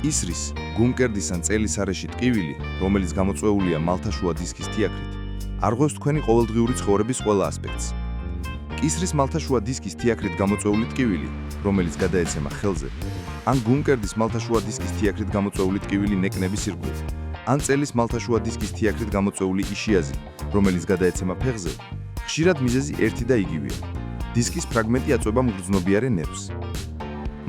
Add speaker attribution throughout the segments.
Speaker 1: კისრის, გუმკერდის ან წელის არეში ტკივილი, რომელიც გამოწვეულია მალთაშუა დისკის თიაkrით, არღვევს თქვენი ყოველდღიური ცხოვრების ყველა ასპექტს. კისრის მალთაშუა დისკის თიაkrით გამოწვეული ტკივილი, რომელიც გადაეცემა ხელზე, ან გუმკერდის მალთაშუა დისკის თიაkrით გამოწვეული ტკივილი ნეკნების ირგვლივ, ან წელის მალთაშუა დისკის თიაkrით გამოწვეული იშიაზი, რომელიც გადაეცემა ფეხზე, ხშირად მიზეზი ერთი და იგივეა. დისკის ფრაგმენტი აწვება მგრძნობიარე ნერვს.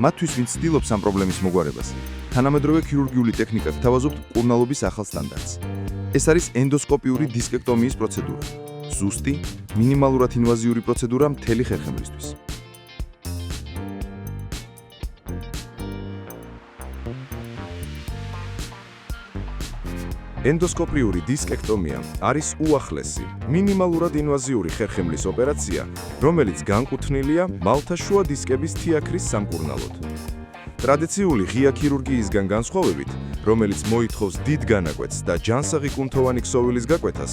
Speaker 1: მათთვის, ვინც ცდილობს ამ პრობლემის მოგვარებას, თანამედროვე ქირურგიული ტექნიკა გთავაზობთ მკურნალობის ახალ სტანდარტს. ეს არის ენდოსკოპიური დისკექტომიის პროცედურა. ზუსტი, მინიმალურად ინვაზიური პროცედურა მთელი ხერხემლისთვის. ენდოსკოპიური დისკექტომია არის უახლესი, მინიმალურად ინვაზიური ხერხემლის ოპერაცია, რომელიც განკუთვნილია მალთაშუა დისკების თიაქრის სამკურნალოდ. ტრადიციული ღია ქირურგიისგან განსხვავებით, რომელიც მოითხოვს დიდ განაკვეთს და ჯანსაღი კუნთოვანი ქსოვილის გაკვეთას,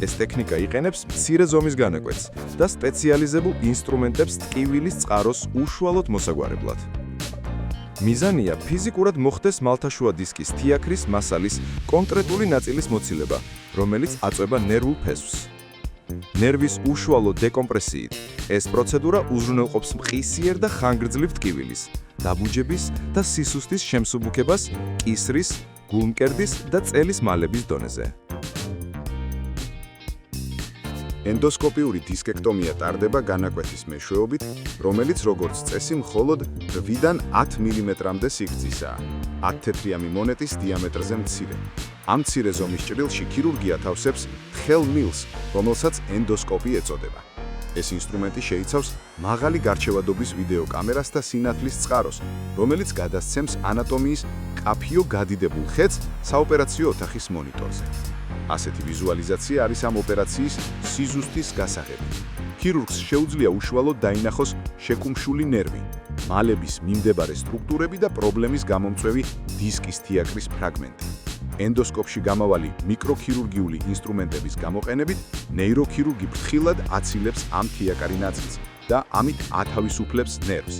Speaker 1: ეს ტექნიკა იყენებს მცირე ზომის განაკვეთს და სპეციალიზებულ ინსტრუმენტებს ტკივილის წყაროს უშუალოდ მოსაგვარებლად. მიზანია ფიზიკურად მოხდეს მალთაშუა დისკის თიაქრის მასალის კონკრეტული ნაწილის მოცილება, რომელიც აწვება ნერვულ ფესვს. ნერვის უშუალო დეკომპრესიით ეს პროცედურა უზრუნველყოფს მყისიერ და ხანგრძლივ ტკივილის, დაბუჯების და სისუსტის შემსუბუქებას კისრის, გულმკერდის და წელის მალების დონეზე. ენდოსკოპიური დისკექტომია ტარდება განაკვეთის მეშვეობით, რომელიც როგორც წესი მხოლოდ 8-დან 10 მმ-მდე სიგრძისაა, 10 თეთრიამი მონეტის დიამეტრზე მცირე. ამ მცირე ზომის ჭრილში ქირურგი ათავსებს თხელ მილს, რომელსაც ენდოსკოპი ეწოდება. ეს ინსტრუმენტი შეიცავს მაღალი გარჩევადობის ვიდეო კამერას და სინათლის წყაროს, რომელიც გადასცემს ანატომიის მკაფიო გადიდებულ ხედს საოპერაციო ოთახის მონიტორზე. ასეთი ვიზუალიზაცია არის ამ ოპერაციის სიზუსტის გასაღები. ქირურგს შეუძლია უშუალოდ დაინახოს შეკუმშული ნერვი, მალების მიმდებარე სტრუქტურები და პრობლემის გამომწვევი დისკის თიაქრის ფრაგმენტი. ენდოსკოპში გამავალი მიკროქირურგიული ინსტრუმენტების გამოყენებით, ნეიროქირურგი ფრთხილად აცილებს ამ თიაქარი ნაწილს და ამით ათავისუფლებს ნერვს.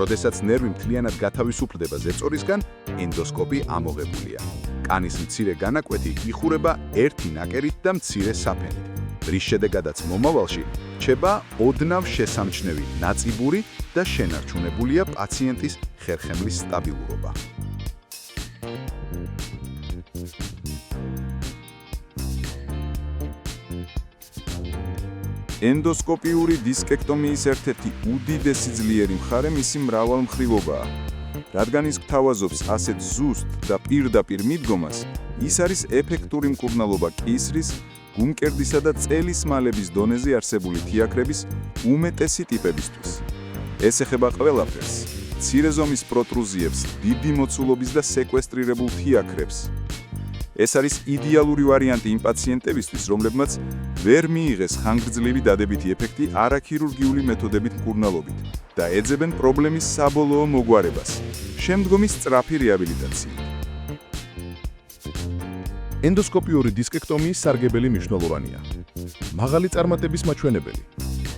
Speaker 1: როდესაც ნერვი მთლიანად გათავისუფლდება ზეწორისგან, ენდოსკოპი ამოღებულია. კანის მცირე განაკვეთი იხურება ერთი ნაკერით და მცირე საფენით, რის შედეგადაც მომავალში რჩება ოდნავ შესამჩნევი ნაწიბური და შენარჩუნებულია პაციენტის ხერხემლის სტაბილურობა. ენდოსკოპიური დისკექტომიის ერთ-ერთი უდიდესი ძლიერი მხარე მისი მრავალმხრივობაა. რადგან ის გთავაზობს ასეთ ზუსტ და პირდაპირ მიდგომას, ის არის ეფექტური მკურნალობა კისრის, გუმკერდისა და წელის მალების დონეზე არსებული თიაქრების უმეტესი ტიპებისთვის. ეს ეხება ყველაფერს: მცირე ზომის პროტრუზიებს, დიდი მოცულობის და სეკვესტრირებულ თიაქრებს. ეს არის იდეალური ვარიანტი იმ პაციენტებისთვის, რომლებმაც ვერ მიიღეს ხანგრძლივი დადებითი ეფექტი არაქირურგიული მეთოდებით მკურნალობით და ეძებენ პრობლემის საბოლოო მოგვარებას, შემდგომი სწრაფი რეაბილიტაციით. ენდოსკოპიური დისკექტომიის სარგებელი მნიშვნელოვანია. მაღალი წარმატების მაჩვენებელი.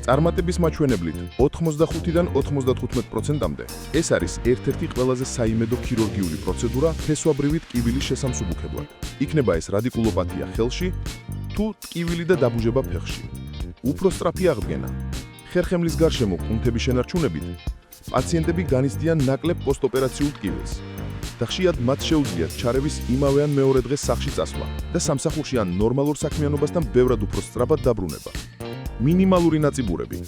Speaker 1: წარმატების მაჩვენებლით 85-დან 95%-მდე ეს არის ერთ-ერთი ყველაზე საიმედო ქირურგიული პროცედურა ფესვაბრივი ტკივილის შესამსუბუქებლად. იქნება ეს რადიკულოპათია ხელში თუ ტკივილი და დაბუჟება ფეხში. უფრო სწრაფი აღდგენა. ხერხემლის გარშემო კუნთების შენარჩუნებით პაციენტები განიცდიან ნაკლებ პოსტოპერაციულ ტკივილს და ხშირად მათ შეუძლიათ ჩარევის იმავე ან მეორე დღეს სახლში წასვლა და სამსახურში ან ნორმალურ საქმიანობასთან ბევრად უფრო სწრაფად დაბრუნება. მინიმალური ნაწიბურები.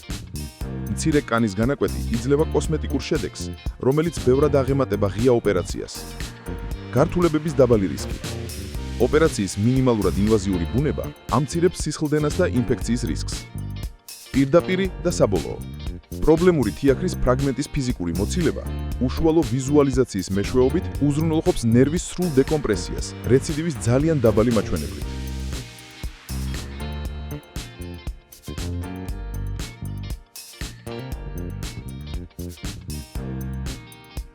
Speaker 1: მცირე კანის განაკვეთი იძლევა კოსმეტიკურ შედეგს, რომელიც ბევრად აღემატება ღია ოპერაციას. გართულებების დაბალი რისკი. ოპერაციის მინიმალურად ინვაზიური ბუნება ამცირებს სისხლდენას და ინფექციის რისკს. პირდაპირი და საბოლოო. პრობლემური თიაქრის ფრაგმენტის ფიზიკური მოცილება უშუალო ვიზუალიზაციის მეშვეობით უზრუნველყოფს ნერვის სრულ დეკომპრესიას, რეციდივის ძალიან დაბალი მაჩვენებლით.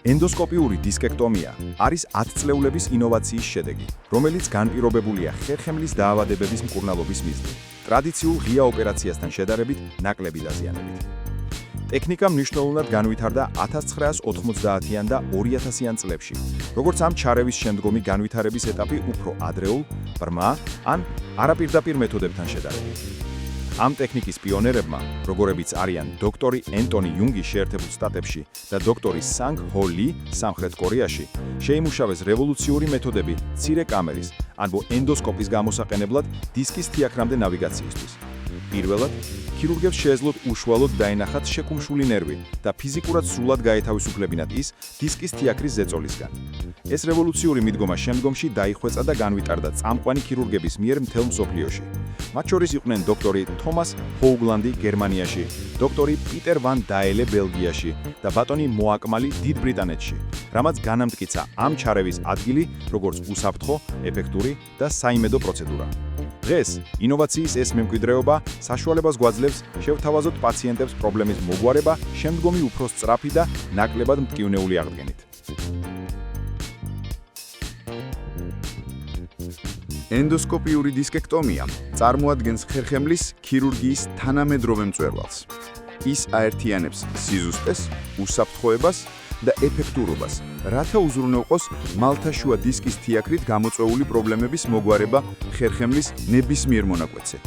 Speaker 1: ენდოსკოპიური დისკექტომია არის 10 წლეულების ინოვაციის შედეგი, რომელიც განპირობებულია ხერხემლის დაავადებების მკურნალობის მიზნით, ტრადიციულ ღია ოპერაციასთან შედარებით ნაკლები დაზიანებით.
Speaker 2: ტექნიკა მნიშვნელოვნად განვითარდა 1990-იან და 2000-იან წლებში. როგორც ამ ჩარევის შემდგომი განვითარების ეტაპი უფრო ადრეულ, ბრმა ან არაპირდაპირ მეთოდებთან შედარებით. ამ ტექნიკის პიონერებმა, როგორებიც არიან დოქტორი ენტონი იუნგი შეერთებულ შტატებში და დოქტორი სანგ ჰო ლი სამხრეთ კორეაში, შეიმუშავეს რევოლუციური მეთოდები მცირე კამერის, ანუ ენდოსკოპის გამოსაყენებლად დისკის თიაქრამდე ნავიგაციისთვის. პირველად, ქირურგებს შეეძლოთ უშუალოდ დაენახათ შეკუმშული ნერვი და ფიზიკურად სრულად გაეთავისუფლებინათ ის დისკის თიაქრის ზეწოლისგან. ეს რევოლუციური მიდგომა შემდგომში დაიხვეწა და განვითარდა წამყვანი ქირურგების მიერ მთელ მსოფლიოში. მათ შორის იყვნენ დოქტორი თომას ჰოუგლანდი გერმანიაში, დოქტორი პიტერ ვან დაელე ბელგიაში და ბატონი მოაკმალი დიდ ბრიტანეთში, რამაც განამტკიცა ამ ჩარევის ადგილი როგორც უსაფრთხო, ეფექტური და საიმედო პროცედურა. დღეს ინოვაციის ეს მემკვიდრეობა საშუალებას გვაძლევს შევთავაზოთ პაციენტებს პრობლემის მოგვარება შემდგომი უფრო სწრაფი და ნაკლებად მტკივნეული აღდგენით.
Speaker 1: ენდოსკოპიური დისკექტომია წარმოადგენს ხერხემლის ქირურგიის თანამედროვე მწვერვალს. ის აერთიანებს სიზუსტეს, უსაფრთხოებას და ეფექტურობას, რათა უზრუნველყოს მალთაშუა დისკის თიაქრით გამოწვეული პრობლემების მოგვარება ხერხემლის ნებისმიერ მონაკვეთზე.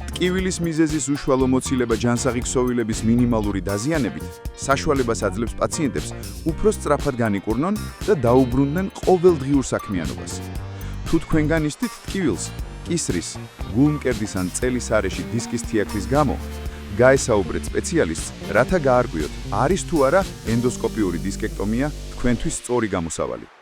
Speaker 1: ტკივილის მიზეზის უშუალო მოცილება ჯანსაღი ქსოვილების მინიმალური დაზიანებით საშუალებას აძლევს პაციენტებს უფრო სწრაფად განიკურნონ და დაუბრუნდნენ ყოველდღიურ საქმიანობას. თუ თქვენგან ისტით ტკივილს, კისრის, გულმკერდის ან წელის არეში დისკის თიაქრის გამო, გაესაუბრეთ სპეციალისტს, რათა გაარკვიოთ, არის თუ არა ენდოსკოპიური დისკექტომია თქვენთვის სწორი გამოსავალი.